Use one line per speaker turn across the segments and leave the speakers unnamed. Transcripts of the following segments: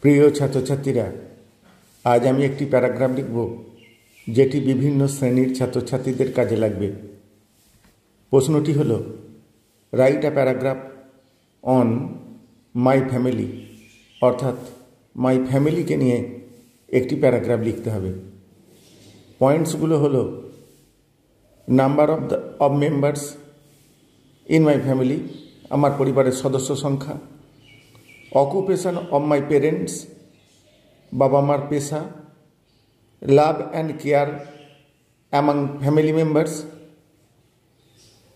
প্রিয় ছাত্রছাত্রীরা, আজ আমি একটি প্যারাগ্রাফ লিখব যেটি বিভিন্ন শ্রেণীর ছাত্রছাত্রীদের কাজে লাগবে। প্রশ্নটি হল, write a paragraph on my family, অর্থাৎ মাই ফ্যামিলিকে নিয়ে একটি প্যারাগ্রাফ লিখতে হবে। পয়েন্টসগুলো হলো number of members in my family, আমার পরিবারের সদস্য সংখ্যা। অকুপেশন অফ মাই পেরেন্টস, বাবা মার পেশা। Love and care among family members,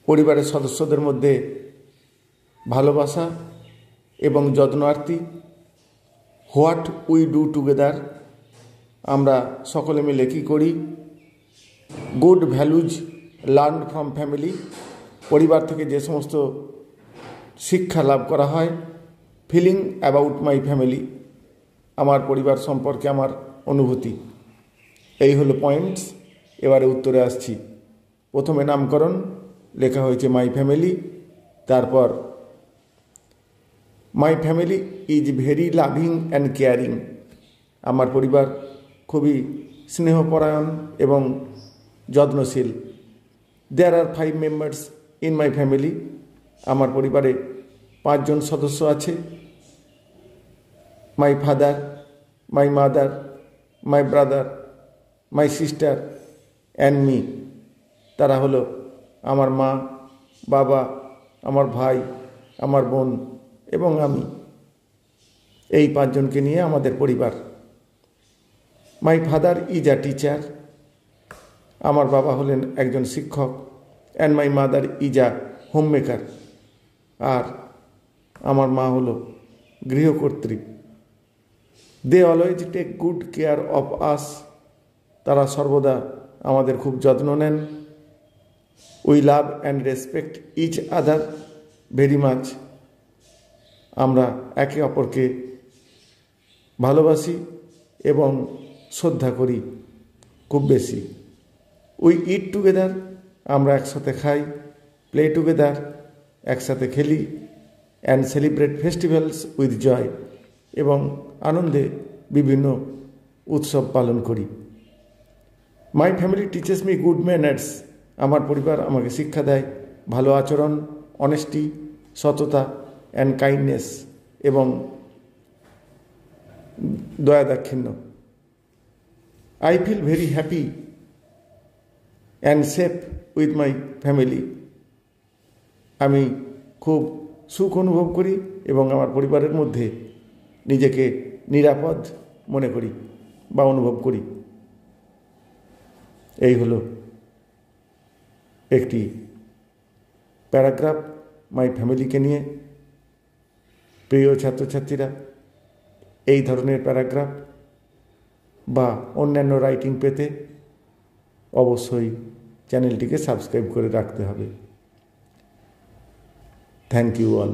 পরিবারের সদস্যদের মধ্যে ভালোবাসা এবং যত্নার্থী। হোয়াট উই ডু টুগেদার, আমরা সকলে মিলে কী করি। Good values learn from family, পরিবার থেকে যে সমস্ত শিক্ষা লাভ করা হয়। ফিলিং অ্যাবাউট মাই ফ্যামিলি, আমার পরিবার সম্পর্কে আমার অনুভূতি। এই হলো পয়েন্টস। এবারে উত্তরে আসছি। প্রথমে নামকরণ লেখা হয়েছে মাই ফ্যামিলি, তারপর my family is very loving and caring, আমার পরিবার খুবই স্নেহপরায়ণ এবং যত্নশীল। দেয়ার আর 5 মেম্বার্স ইন মাই ফ্যামিলি, আমার পরিবারে 5 জন সদস্য আছে। My father, my mother, my brother, my sister and me, তারা হলো আমার মা, বাবা, আমার ভাই, আমার বোন এবং আমি। এই 5 জনকে নিয়ে আমাদের পরিবার। My father is a teacher, আমার বাবা হলেন একজন শিক্ষক। And my mother is a homemaker, আর আমার মা হলো গৃহকর্ত্রী। They always take good care of us, তারা সর্বদা আমাদের খুব যত্ন নেন। We love and respect each other very much, আমরা একে অপরকে ভালোবাসি এবং শ্রদ্ধা করি খুব বেশি। উই ইট টুগেদার, আমরা একসাথে খাই। প্লে টুগেদার, একসাথে খেলি। And celebrate festivals with joy, এবং আনন্দে বিভিন্ন উৎসব পালন করি। My family teaches me good manners, আমার পরিবার আমাকে শিক্ষা দেয় ভালো আচরণ, অনেস্টি, সততা, অ্যান্ড কাইন্ডনেস, এবং দয়া দাক্ষিণ্য। I feel very happy and safe with my family, আমি খুব সুখ অনুভব করি এবং আমার পরিবারের মধ্যে নিজেকে নিরাপদ মনে করি বা অনুভব করি। এই হলো একটি প্যারাগ্রাফ মাই ফ্যামিলিকে নিয়ে। প্রিয় ছাত্রছাত্রীরা, এই ধরনের প্যারাগ্রাফ বা অন্যান্য রাইটিং পেতে অবশ্যই চ্যানেলটিকে সাবস্ক্রাইব করে রাখতে হবে। Thank you all.